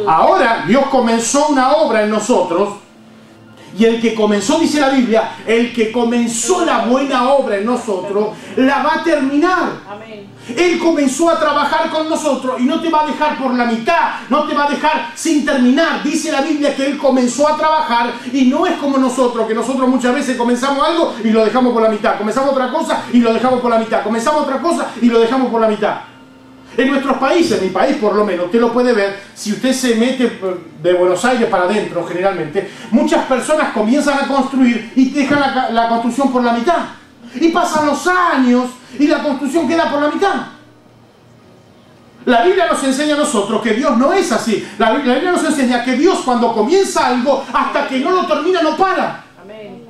Ahora Dios comenzó una obra en nosotros. Y el que comenzó, dice la Biblia, el que comenzó la buena obra en nosotros, la va a terminar. Amén. Él comenzó a trabajar con nosotros y no te va a dejar por la mitad, no te va a dejar sin terminar. Dice la Biblia que Él comenzó a trabajar y no es como nosotros, que nosotros muchas veces comenzamos algo y lo dejamos por la mitad. Comenzamos otra cosa y lo dejamos por la mitad. Comenzamos otra cosa y lo dejamos por la mitad. En nuestros países, mi país por lo menos, usted lo puede ver, si usted se mete de Buenos Aires para adentro generalmente, muchas personas comienzan a construir y dejan la construcción por la mitad. Y pasan los años y la construcción queda por la mitad. La Biblia nos enseña a nosotros que Dios no es así. La Biblia nos enseña que Dios cuando comienza algo, hasta que no lo termina, no para. Amén.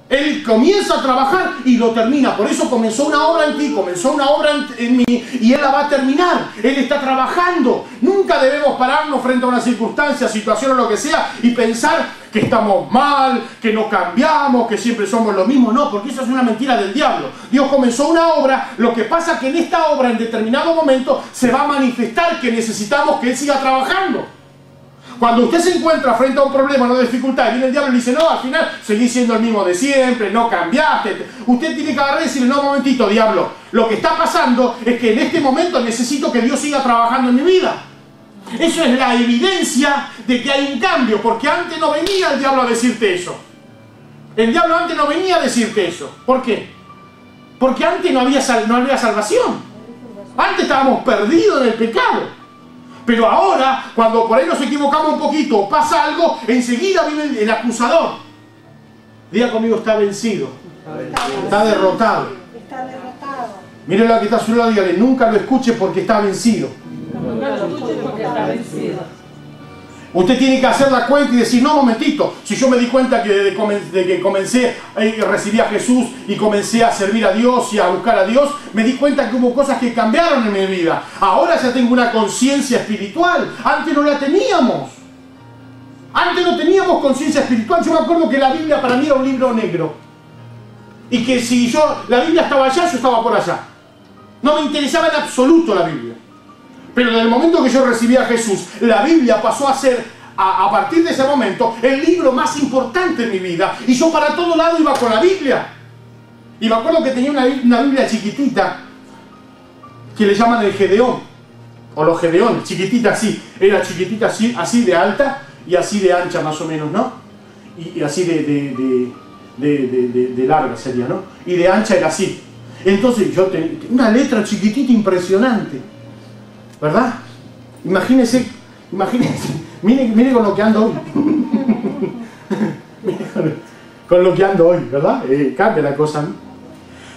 Él comienza a trabajar y lo termina. Por eso comenzó una obra en ti, comenzó una obra en mí y Él la va a terminar. Él está trabajando. Nunca debemos pararnos frente a una circunstancia, situación o lo que sea y pensar que estamos mal, que no cambiamos, que siempre somos lo mismo. No, porque eso es una mentira del diablo. Dios comenzó una obra. Lo que pasa es que en esta obra, en determinado momento, se va a manifestar que necesitamos que Él siga trabajando. Cuando usted se encuentra frente a un problema, una dificultad, y viene el diablo y le dice, no, al final seguís siendo el mismo de siempre, no cambiaste. Usted tiene que agarrar y decirle, no, un momentito, diablo, lo que está pasando es que en este momento necesito que Dios siga trabajando en mi vida. Eso es la evidencia de que hay un cambio, porque antes no venía el diablo a decirte eso. El diablo antes no venía a decirte eso. ¿Por qué? Porque antes no había salvación. Antes estábamos perdidos en el pecado. Pero ahora, cuando por ahí nos equivocamos un poquito, pasa algo, enseguida viene el acusador. Diga conmigo, está vencido. Está derrotado. Está derrotado. Mire la que está a su lado y dígale, nunca lo escuche porque está vencido. Nunca lo escuche porque está vencido. Usted tiene que hacer la cuenta y decir, no, momentito, si yo me di cuenta que de que comencé a recibir a Jesús y comencé a servir a Dios y a buscar a Dios, me di cuenta que hubo cosas que cambiaron en mi vida. Ahora ya tengo una conciencia espiritual. Antes no la teníamos. Antes no teníamos conciencia espiritual. Yo me acuerdo que la Biblia para mí era un libro negro. Y que si la Biblia estaba allá, yo estaba por allá. No me interesaba en absoluto la Biblia. Pero en el momento que yo recibí a Jesús, la Biblia pasó a ser, a partir de ese momento, el libro más importante en mi vida. Y yo para todo lado iba con la Biblia. Y me acuerdo que tenía una Biblia chiquitita, que le llaman el Gedeón, o los Gedeones, chiquitita así. Era chiquitita así de alta y así de ancha más o menos, ¿no? Y así de larga sería, ¿no? Y de ancha era así. Entonces yo tenía una letra chiquitita impresionante. ¿Verdad? Imagínese, mire con lo que ando hoy. con lo que ando hoy, ¿verdad? Cambia la cosa, ¿no?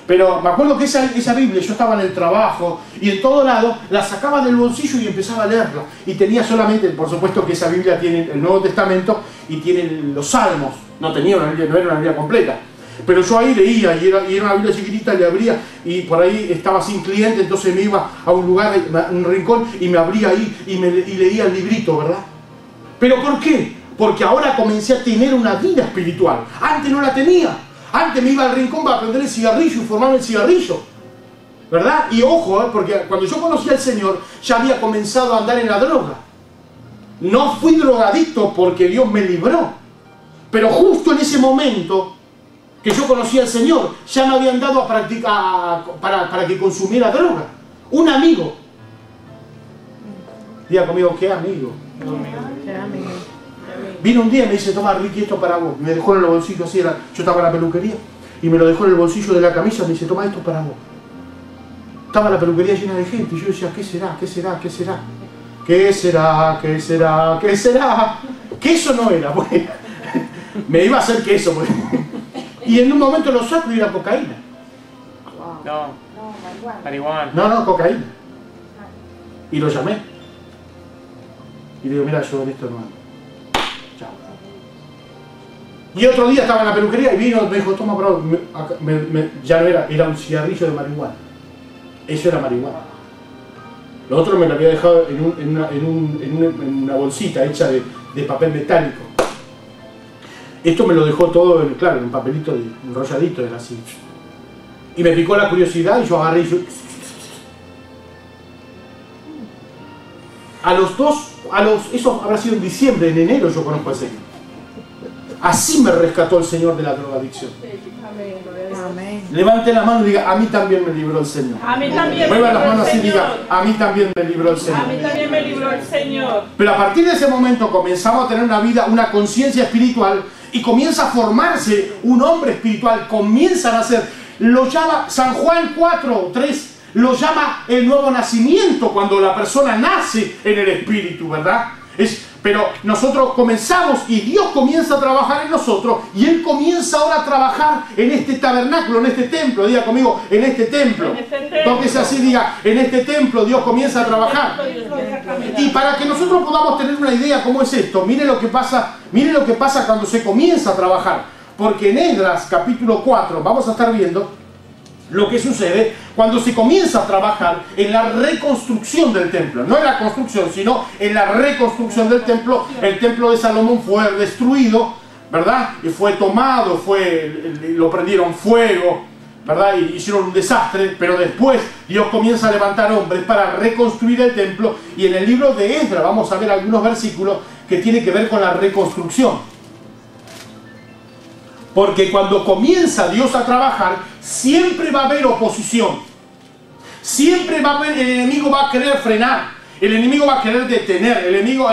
Pero me acuerdo que esa Biblia, yo estaba en el trabajo y en todo lado, la sacaba del bolsillo y empezaba a leerla. Y tenía solamente, por supuesto que esa Biblia tiene el Nuevo Testamento y tiene los Salmos. No era una Biblia completa. Pero yo ahí leía, y era una Biblia chiquitita, le abría, y por ahí estaba sin cliente, entonces me iba a un lugar, a un rincón, y me abría ahí, y leía el librito, ¿verdad? ¿Pero por qué? Porque ahora comencé a tener una vida espiritual. Antes no la tenía. Antes me iba al rincón para prender el cigarrillo y formarme el cigarrillo. ¿Verdad? Y ojo, porque cuando yo conocí al Señor, ya había comenzado a andar en la droga. No fui drogadicto porque Dios me libró. Pero justo en ese momento que yo conocí al Señor, ya me habían dado a practicar para que consumiera droga. Un amigo. Diga conmigo, ¿qué amigo? Qué amigo. Vino un día y me dice, toma Ricky, esto para vos. Me dejó en el bolsillo así, yo estaba en la peluquería, y me lo dejó en el bolsillo de la camisa, me dice, toma esto para vos. Estaba la peluquería llena de gente, y yo decía, ¿qué será? ¿Qué será? ¿Qué será? ¿Qué será? ¿Qué será? ¿Qué será? Queso no era, pues. Me iba a hacer queso, pues. Y en un momento lo saco y era cocaína. No, marihuana. No, cocaína. Y lo llamé. Y le digo, mira, yo en esto no ando. Chao. Y otro día estaba en la peluquería y vino, me dijo, toma, bro, ya no era un cigarrillo de marihuana. Eso era marihuana. Lo otro me lo había dejado en una bolsita hecha de papel metálico. Esto me lo dejó todo, claro, en un papelito enrolladito, era así. Y me picó la curiosidad y yo agarré y yo... eso habrá sido en diciembre, en enero yo conozco al Señor. Así me rescató el Señor de la drogadicción. Amén. Levante la mano y diga, a mí también me libró el Señor. A mí también me Mueva libró las manos el así y Señor. diga, a mí también me libró el Señor. A mí también me libró el Señor. Pero a partir de ese momento comenzamos a tener una vida, una conciencia espiritual y comienza a formarse un hombre espiritual, comienzan a ser, lo llama San Juan 4:3, lo llama el nuevo nacimiento cuando la persona nace en el espíritu, ¿verdad? Pero nosotros comenzamos y Dios comienza a trabajar en nosotros y Él comienza ahora a trabajar en este tabernáculo, en este templo. Diga conmigo, en este templo. Tóquese así, diga, en este templo Dios comienza a trabajar. Y para que nosotros podamos tener una idea cómo es esto, mire lo que pasa cuando se comienza a trabajar. Porque en Esdras capítulo 4 vamos a estar viendo lo que sucede cuando se comienza a trabajar en la reconstrucción del templo. No en la construcción, sino en la reconstrucción del templo. El templo de Salomón fue destruido, ¿verdad? Y fue tomado, lo prendieron fuego, ¿verdad? Y hicieron un desastre, pero después Dios comienza a levantar hombres para reconstruir el templo. Y en el libro de Esdras vamos a ver algunos versículos que tienen que ver con la reconstrucción. Porque cuando comienza Dios a trabajar, siempre va a haber oposición. Siempre va a haber, el enemigo va a querer frenar, el enemigo va a querer detener, el enemigo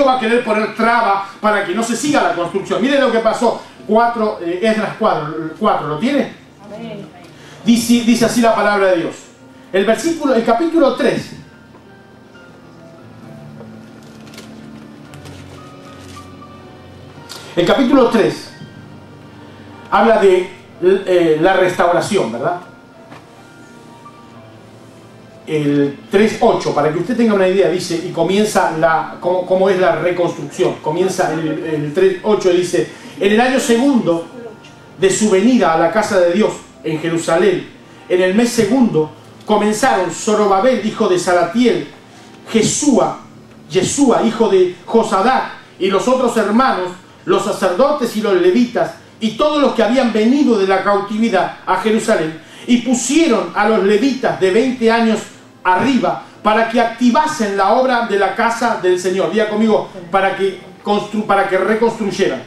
va a querer poner traba para que no se siga la construcción. Miren lo que pasó, Esdras 4, ¿lo tiene? Amén. Dice así la palabra de Dios. El capítulo 3. El capítulo 3 habla de la restauración, ¿verdad? El 3:8, para que usted tenga una idea, dice, y comienza cómo es la reconstrucción. Comienza el 3:8, dice, en el año segundo de su venida a la casa de Dios en Jerusalén, en el mes segundo, comenzaron Zorobabel, hijo de Salatiel, Yeshua, hijo de Josadac, y los otros hermanos, los sacerdotes y los levitas, y todos los que habían venido de la cautividad a Jerusalén, y pusieron a los levitas de 20 años arriba para que activasen la obra de la casa del Señor. Diga conmigo, para que reconstruyeran.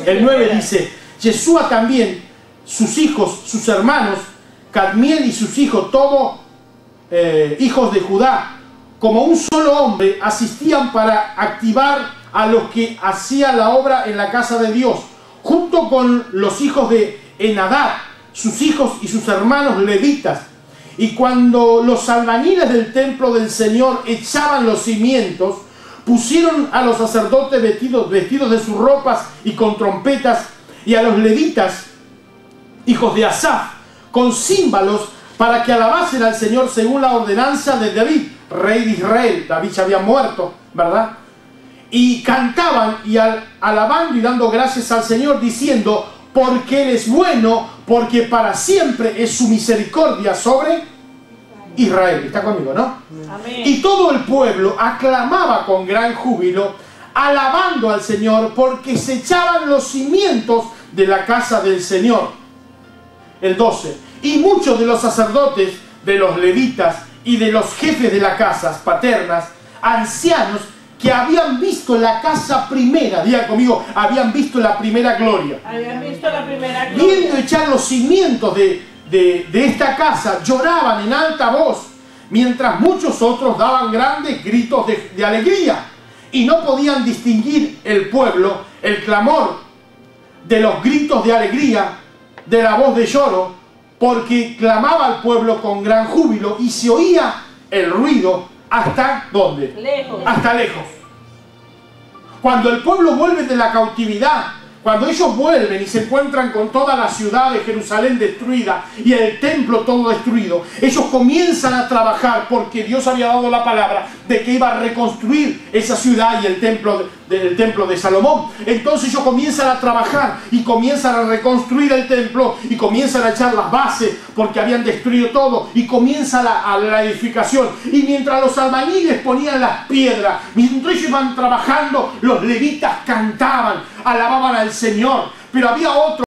El 9 dice, Yeshua también, sus hijos, sus hermanos, Cadmiel y sus hijos, todos hijos de Judá, como un solo hombre, asistían para activar a los que hacían la obra en la casa de Dios, junto con los hijos de Enadad, sus hijos y sus hermanos levitas. Y cuando los albañiles del templo del Señor echaban los cimientos, pusieron a los sacerdotes vestidos de sus ropas y con trompetas, y a los levitas, hijos de Asaf, con címbalos, para que alabasen al Señor según la ordenanza de David, rey de Israel. David ya había muerto, ¿verdad? Y cantaban y alabando y dando gracias al Señor, diciendo, porque Él es bueno, porque para siempre es su misericordia sobre Israel. ¿Está conmigo, no? Amén. Y todo el pueblo aclamaba con gran júbilo, alabando al Señor, porque se echaban los cimientos de la casa del Señor. El 12. Y muchos de los sacerdotes, de los levitas y de los jefes de las casas paternas, ancianos, que habían visto la casa primera, diga conmigo, habían visto la primera gloria. Habían visto la primera gloria. Viendo echar los cimientos de esta casa, lloraban en alta voz, mientras muchos otros daban grandes gritos de alegría. Y no podían distinguir el pueblo, el clamor de los gritos de alegría, de la voz de lloro, porque clamaba al pueblo con gran júbilo y se oía el ruido. ¿Hasta dónde? Lejos. Hasta lejos. Cuando el pueblo vuelve de la cautividad, cuando ellos vuelven y se encuentran con toda la ciudad de Jerusalén destruida y el templo todo destruido, ellos comienzan a trabajar porque Dios había dado la palabra de que iba a reconstruir esa ciudad y el templo de Salomón. Entonces ellos comienzan a trabajar y comienzan a reconstruir el templo y comienzan a echar las bases porque habían destruido todo y comienza la edificación. Y mientras los albañiles ponían las piedras, mientras ellos iban trabajando, los levitas cantaban, alababan al Señor. Pero había otro